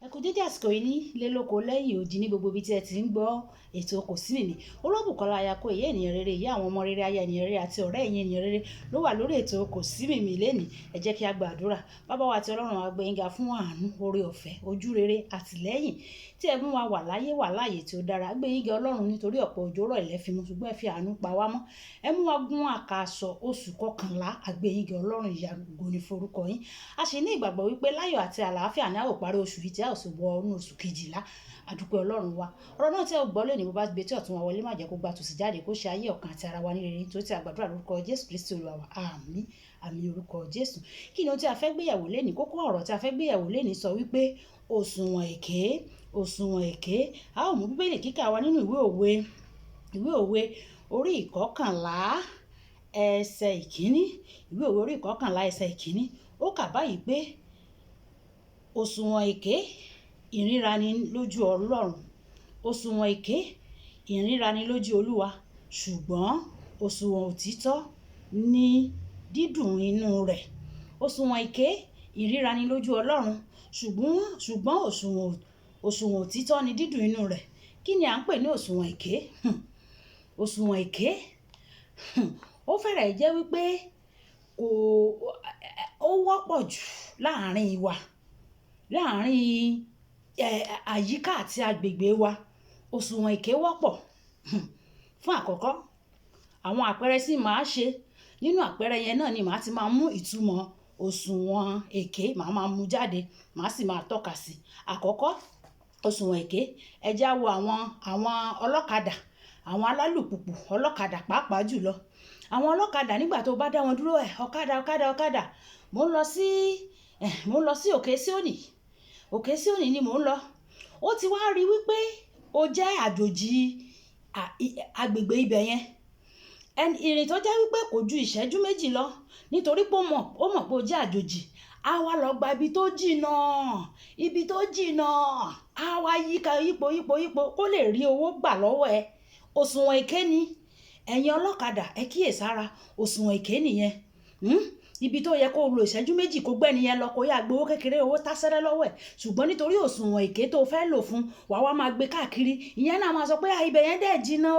Ẹ kú dédé àsìkò yìí nílé lóko lẹ́yìn odi ní gbogbo ibi tí ẹ ti ń gbọ́ ètò Kò Sí Mìmì. Olóbùkọ́lá Ayako, ìyá ènìyàn rere, ìyá àwọn ọmọ rere, aya ènìyàn rere àti ọ̀rẹ́ ẹ̀yin ènìyàn rere ló wà lórí ètò Kò Sí Mìmì lénìí. Ẹ jẹ́ kí a gbàdúrà. Bàbá wa àti Ọlọ́run wa, gbé yín ga fún àánú, oore ọ̀fẹ́, ojú rere, àtìlẹ́yìn tí ẹ mú wa wà láyé wà láàyè tí ó dára. Gbé yín ga Ọlọ́run nítorí ọ̀pọ̀ òjò rọ̀ ilẹ̀ fi mu, ṣùgbọ́n ẹ fi àánú pa wá mọ́. Ẹ mú wa gún àkàsọ̀ oṣù kọkànlá. Àgbé yín ga Ọlọ́run, ìyàgò ní forúkọ yín. A sì ní ìgbàgbọ́ wípé láyọ̀ àti àlàáfíà ní a ó parí oṣù yìí tí a ó sì wọ inú oṣù kejìlá. Àdúpẹ́ Ọlọ́run wa. Ọ̀rọ̀ náà tí ẹ gbọ́ lónìí, bó bá gbé tí ọ̀tún wa wọlé, má jẹ́ kó gba tòsí jáde, kó ṣe ayé ọkàn àti ara wa ní rere, tó ti àgbàdúrà lórúkọ Jésù Kristi Olúwa wa. Àmín. Àmín orúkọ Jésù. Kí ni ohun tí a fẹ́ gbéyàwó lénìí? Kókó ọ̀rọ̀ tí a fẹ́ gbéyàwó lénìí sọ wípé òṣùwọ̀n èké, òṣùwọ̀n èké. A ó mú bíbélì kíkà wa nínú ìwé òwe orí ìkọkànlá ẹsẹ̀ ìkíní. Ìwé òwe orí ìkọkànlá ẹsẹ̀ ìkíní. Ó kà báyìí pé òṣùwọ̀n èké ìríraní lójú Ọlọ́run, òṣùwọ̀n èké ìríraní lójú Olúwa, ṣùgbọ́n òṣùwọ̀n òtítọ́ ní dídùn inú rẹ̀. Òṣùwọ̀n èké ìríraní lójú Ọlọ́run, ṣùgbọ́n òṣùwọ̀n òtítọ́ ní dídùn inú rẹ̀. Kí ni à ń pè ní òṣùwọ̀n èké? Òṣùwọ̀n èké ó fẹ́rẹ̀ jẹ́ wípé ó wọ́pọ̀ jù láàrin wa, láàrin àyíká àti agbègbè wa. Òṣùwọ̀n èké wọ́pọ̀. Fún àkọ́kọ́, àwọn àpẹẹrẹ tí màá ṣe nínú àpẹẹrẹ yẹn náà ni màá ti máa mú ìtumọ̀ òṣùwọ̀n èké, màá máa mú jáde, màá sì máa tọ́ka sí. Àkọ́kọ́, òṣùwọ̀n èké. Ẹ já wo àwọn ọlọ́kadà, àwọn alálùpùpù ọlọ́kadà pàápàá jùlọ. Àwọn ọlọ́kadà nígbà tó bá dá wọn dúró, ọ̀kadà, mo ń lọ sí òkè Síónì ni mò ń lọ. Ó ti wá rí wípé ó jẹ́ àjòjì agbègbè ibẹ̀ yẹn. Ìrìn tó jẹ́ wípé kò ju ìṣẹ́jú méjì lọ, nítorí pé ó mọ̀ pé ó jẹ́ àjòjì. A wá lọ gba ibi tó jìnnà, a wá yípo kó lè rí owó gbà lọ́wọ́ ẹ. Òṣùwọ̀n èké ni. Ẹ̀yin ọlọ́kadà, ẹ kíyèsára. Òṣùwọ̀n èké nìyẹn. Ibi tó yẹ kó lo ìṣẹ́jú méjì kó gbẹ́ni yẹn lọ, kó yá gbowó kékeré, owó tásẹ́rẹ́ lọ́wọ́ ẹ̀. Ṣùgbọ́n nítorí òṣùwọ̀n èké tó fẹ́ lò fún, wàá wá máa gbé káàkiri. Ìyẹn náà máa sọ pé ibẹ̀ yẹn dẹ̀ jìnnà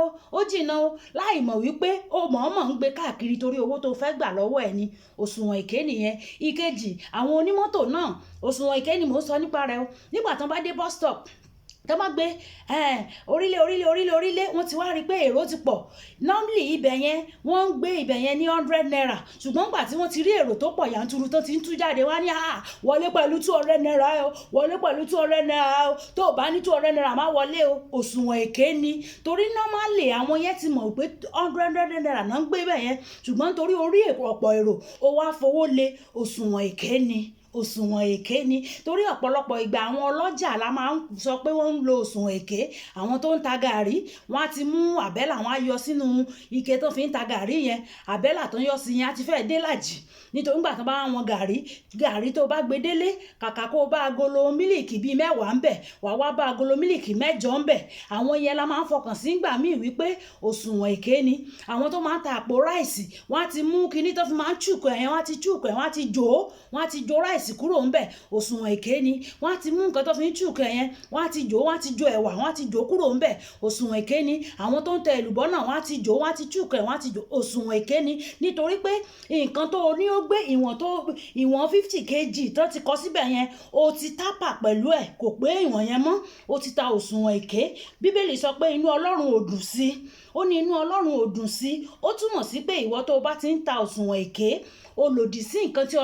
o, láì mọ̀ wípé ó mọ̀ọ́mọ̀ ń gbé káàkiri torí owó tó fẹ́ gbà lọ́wọ́ ẹ̀ ni. Òṣùwọ̀n èké nìyẹn. Ìkejì, àwọn onímọ́tò náà, òṣùwọ̀n èké ni mò ń sọ nípa rẹ̀ o. Nígbà tán bá dé bus stop, tó bá gbé orílẹ̀ wọ́n ti wá rí pé èrò ti pọ̀. Normally ibẹ̀ yẹn wọ́n ń gbé ibẹ̀ yẹn ní 100 naira, ṣùgbọ́n nígbà tí wọ́n ti rí èrò tó pọ̀ yanturu tó ti ń tú jáde, wá ní wọlé pẹ̀lú 200 naira o, wọlé pẹ̀lú 200 naira o, tó o bá ní 200 naira má wọlé o. Òṣùwọ̀n èké ni. Torí normally àwọn yẹn ti mọ̀ pé 100 naira náà ń gbé bẹ̀ yẹn, ṣùgbọ́n torí orí ọ̀pọ̀ èrò ó wá fowó lé. Òṣùwọ̀n èké ni. Òṣùwọ̀n èké ni. Torí ọ̀pọ̀lọpọ̀ ìgbà àwọn ọlọ́jà la máa ń sọ pé wọ́n ń lo òṣùwọ̀n èké. Àwọn tó ń ta gàrí, wọ́n á ti mú àbẹ́là, wọ́n á yọ sínú ike tó fi ń ta gàrí yẹn. Àbẹ́là tó ń yọ sí yẹn á ti fẹ́ dé làjì. Nítorí nígbà tó bá wọn gàrí tó bá gbé délé, kàkà kó bá agolo mílìkì bíi 10 ń bẹ̀, wà wá bá agolo mílìkì 8 ń bẹ̀. Àwọn yẹn la máa ń fọkàn sí ìgbà míì wípé òṣùwọ̀n èké ni. Àwọn tó máa ń ta àpò ráìsì, wọ́n á ti mú kinní tó fi máa ń chùkọ̀ ẹ̀, wọ́n á ti jó ráìsì kúrò ń bẹ̀. Òṣùwọ̀n èké ni. Wọ́n á ti mú nǹkan tó fi ń chùkọ̀ ẹ̀ yẹn, wọ́n á ti jó ẹ̀wà, wọ́n á ti jó kúrò ń bẹ̀. Òṣùwọ̀n èké ni. Àwọn tó ń tẹ èlùbọ́ náà, wọ́n á ti jó, wọ́n á ti chùkọ̀ ẹ̀, wọ́n á ti jó. Òṣùwọ̀n èké ni. Nítorí pé nǹkan tó ní ó gbé ìwọ̀n 50 kg tó ti kọ síbẹ̀ yẹn, ó ti tápà pẹ̀lú ẹ̀, kò pé ìwọ̀n yẹn mọ́. Ó ti ta òṣùwọ̀n èké. Bíbélì sọ pé inú Ọlọ́run ò dùn sí. Ó ní inú Ọlọ́run ò dùn sí. Ó túmọ̀ sí pé ìwọ tó bá ti ń ta òṣùwọ̀n èké, ó lòdì sí nǹkan tí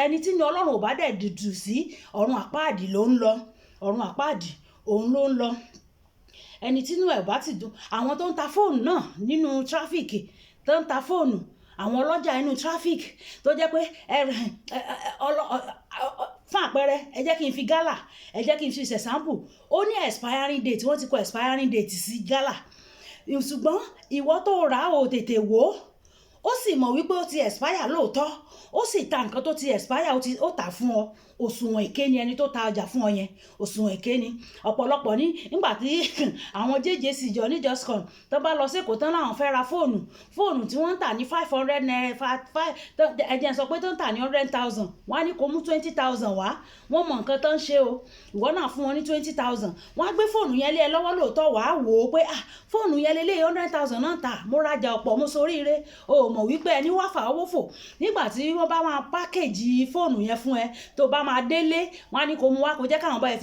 ẹni tí ní Ọlọ́run ò bá dẹ̀ dùdù sí, ọ̀run àpáàdì ló ń lọ. Ọ̀run àpáàdì òun ló ń lọ. Ẹni tí inú ẹ̀ bá ti dùn. Àwọn tó ń ta fóònù náà nínú tráfíkì, tó ń ta fóònù, àwọn ọlọ́jà inú tráfíkì tó jẹ́ pé fún àpẹẹrẹ, ẹ jẹ́ kí n fi gálà, ẹ jẹ́ kí n fi ṣe sample. Ó ní expiring date, wọ́n ti kọ expiring date sí gálà. Ṣùgbọ́n ìwọ tó rà ó tètè wò ó sì mọ̀ wípé ó ti expire lóòótọ́, ó sì ta nǹkan tó ti expire, ó tà fún ọ. Òṣùwọ̀n èké ni ẹni tó ta ọjà fún ọ yẹn, òṣùwọ̀n èké ni. Ọ̀pọ̀lọpọ̀ nígbà tí àwọn JJC jọ ní Juscon tó bá lọ sí Èkó tán láwọn fẹ́ ra fóònù tí wọ́n ń tà ní 500 naira, ẹ̀jẹ̀ sọ pé tó ń tà ní 100,000, wọ́n á ní kó mú 20,000 wá. Wọ́n mọ nǹkan tó ń ṣe o, ìwọ náà fún wọn ní 20,000, wọ́n á gbé fóònù yẹn lé ẹ lọ́wọ́ lóòótọ́, wàá wò ó pé fóònù yẹn lélẹ̀ 100,000 náà tà, mo rajà ọ̀pọ̀, mo soríire. O mọ̀ wípé ẹni wá fà owó fò. Nígbà tí wọ́n bá máa pákéjì fóònù yẹn fún ẹ, tó bá máa délé, wọ́n á ní kó mú wá, kó jẹ́ káwọn bá ẹ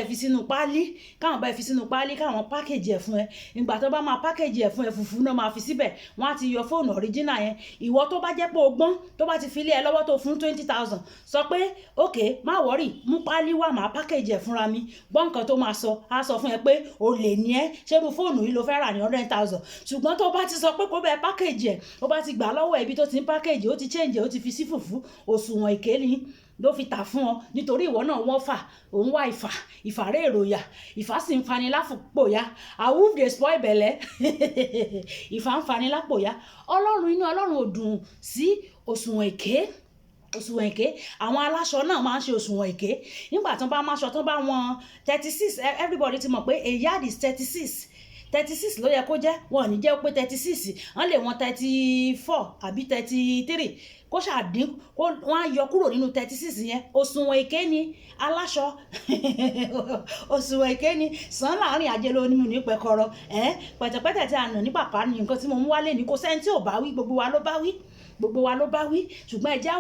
fi sínú páálí, káwọn pákéjì ẹ̀ fún ẹ. Ìgbà tó bá máa pákéjì ẹ̀ fún ẹ, fùfú náà máa fi síbẹ̀, wọ́n á ti yọ fóònù original yẹn. Ìwọ tó bá jẹ́ pé o gbọ́n, tó bá ti fi lé ẹ lọ́wọ́ tó fún 20,000, sọ pé okay, má wọ́rì, mú páálí wá, máa pákéjì ẹ̀ fúnra mi. Gbọ́ nǹkan tó máa sọ, á sọ fún ẹ pé o lè ní ẹ́, ṣerú fóònù yìí ló fẹ́ rà ní 100,000. Ṣùgbọ́n tó bá ti sọ pé kó bẹ pákéjì ẹ̀, ó bá ti gbà lọ́wọ́ ibi tó ti ń pákéjì, ó ti change, ó ti fi sí fùfú, òṣùwọ̀n èké ni ló fi tà fún ọ. Nítorí ìwọ náà wọ́n fà, òun wá ìfàrẹ́ èròyà, ìfà sì ń fani lápòyá. Awoof dey spoil belle. Ìfà ń fani lápòyá. Inú Ọlọ́run ò dùn sí òṣùwọ̀n èké. Àwọn aláṣọ náà máa ń ṣe òṣùwọ̀n èké. Nígbà tí wọ́n bá máa ṣọ, tí wọ́n bá wọn 36, everybody ti mọ̀ pé a yard is 36 ló yẹ kó jẹ́. Wọn ò ní jẹ́ pé 36, wọ́n lè wọn 34 àbí 33, kó ṣàdín, wọ́n á yọ kúrò nínú 36 yẹn. Òṣùwọ̀n èké ni aláṣọ. Òṣùwọ̀n èké ni sàn láàrin ajé ló nínú ní pẹkọrọ. Pẹ̀tẹ̀pẹ̀tẹ̀ tí a nà ní pàpà ni nǹkan tí mo mú wálé ní. Kò sẹ́ni tí ò bá wí, gbogbo wa ló bá wí. Ṣùgbọ́n ẹjẹ́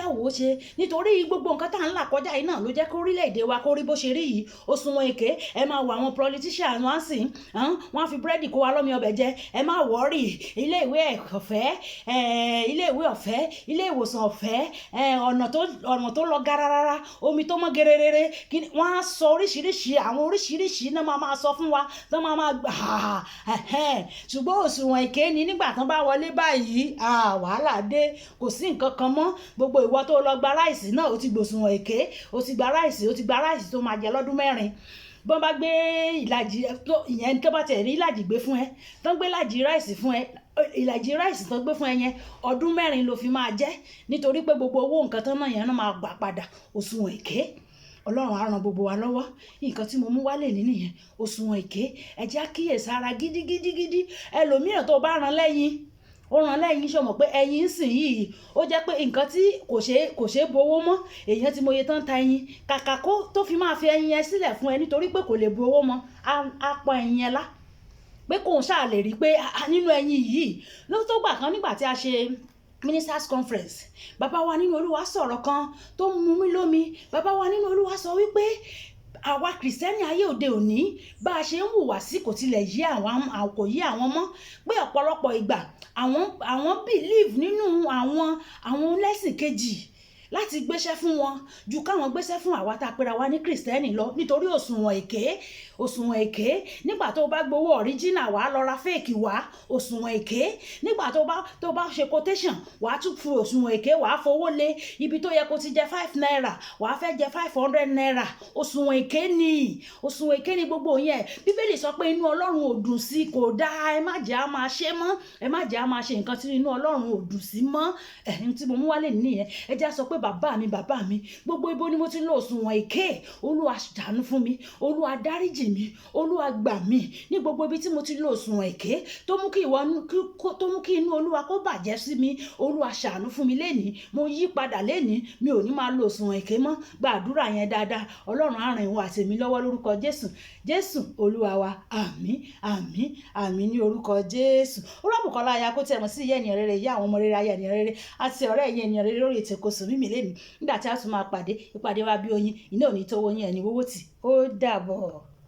àwò ṣe nítorí gbogbo nǹkan tá à ń là kọjá yìí náà ló jẹ́ kó orílẹ̀-èdè wa kó rí bó ṣe rí yìí. Òṣùwọ̀n èké, ẹ máa wo àwọn politician wọn sì wọ́n á fi búrẹ́dì kó wa lọ́mí ọbẹ̀ jẹ. Ẹ má wọ́rì, ilé ìwé ọ̀fẹ́, ilé ìwòsàn ọ̀fẹ́, ọ̀nà tó lọ gararara, omi tó mọ́ gererere, wọ́n á sọ oríṣiríṣi náà máa sọ fún wa, tó máa gbà. Ṣùgbọ́n òṣùwọ̀n èké ni nígbà tán bá wọlé báyìí, wàhálà dé, kò sí nǹkan kan mọ́. Gbogbo ìwọ tó lọ gba ráìsì náà, ó ti gbòṣùwọ̀n èké, ó ti gba ráìsì tó máa jẹ lọ́dún 4. Bọ́n bá gbé ìlàjì, ìyẹn tó bá tẹ̀ rí ìlàjì gbé fún ẹ, tán gbé ìlàjì ráìsì fún ẹ, ìlàjì ráìsì tán gbé fún ẹ yẹn, ọdún 4 ló fi máa jẹ́, nítorí pé gbogbo owó nǹkan tán náà yẹn náà máa gbà padà. Òṣùwọ̀n èké. Ọlọ́run á ràn gbogbo wa lọ́wọ́. Nǹkan tí mo mú wálé nìyẹn, òṣùwọ̀n èké. Ẹ jẹ́ á kíyèsára gidigidi. Ẹlòmíràn tó bá rán lẹ́yìn, ṣó mọ̀ pé ẹyin ń sìn yìí, ó jẹ́ pé nǹkan tí kò ṣeé bowó mọ́. Èèyàn tí mo yẹ tán ta ẹyin, kàkà kó tó fi máa fi ẹyin yẹn sílẹ̀ fún ẹ nítorí pé kò lè bowó mọ́, á pọ̀ ẹyin yẹn lá. Pé kò ń ṣáà lè rí pé nínú ẹyin yìí ló tó gbà kan nígbà tí a ṣe ministers conference, bàbá wa nínú Olúwa sọ̀rọ̀ kan tó mú mi lómi. Bàbá wa nínú Olúwa sọ wípé àwa kìrìsìtẹ́nì ayé òde òní bá a ṣe ń hùwà sí kò tilẹ̀ yí àwọn mọ́, pé ọ̀pọ̀lọpọ̀ ìgbà àwọn believe nínú àwọn lẹ́sìn kejì láti gbéṣẹ́ fún wọn ju káwọn gbéṣẹ́ fún àwa tá a pera wa ní kìrìsìtẹ́nì lọ, nítorí òṣùwọ̀n èké. Nígbà tó bá gbowó original wàá lọ ra fake wá, òṣùwọ̀n èké. Nígbà tó bá ṣe quotation wàá tún fún òṣùwọ̀n èké, wàá fowó lé ibi tó yẹ kó ti jẹ 5 naira, wàá fẹ́ jẹ 500 naira. Òṣùwọ̀n èké ni gbogbo yẹn. Bíbélì sọ pé inú Ọlọ́run ò dùn sí, kò dáa. Ẹ má jẹ́ á máa ṣe mọ́, ẹ má jẹ́ á máa ṣe nǹkan tí inú Ọlọ́run ò dùn sí mọ́. Ẹ̀yin tí mo mú wálé nìyẹn. Ẹ jẹ́ á sọ pé bàbá mi, gbogbo ibo ni mo ti lo òṣùwọ̀n èké. Olúwa ṣàánú fún mi, Olúwa dáríjì mi, Olúwa gbà mí ní gbogbo ibi tí mo ti lo òṣùwọ̀n èké tó mú kí inú Olúwa kó bàjẹ́ sí mi. Olúwa ṣàánú fún mi lénìí, mo yí padà lénìí, mi ò ní máa lo òṣùwọ̀n èké mọ́. Gba àdúrà yẹn dáadáa. Ọlọ́run á ràn ìwọ àti èmi lọ́wọ́ lórúkọ Jésù Olúwa wa. Àmín ní orúkọ Jésù. Olúbùkọ́lá aya kó tẹ̀ mọ́ sí ìyá ènìyàn rere, ìyá àwọn ọmọ rere, aya ènìyàn rere àti ọ̀rẹ́ ìyá ènìyàn rere lórí ètò Èkósùn mímì lénìí. Nígbà tí a tún máa ìpàdé wa bí oyin, iná ò ní tó wọ́n yín ẹni wọ́wọ́ tì. Ó dàbọ̀.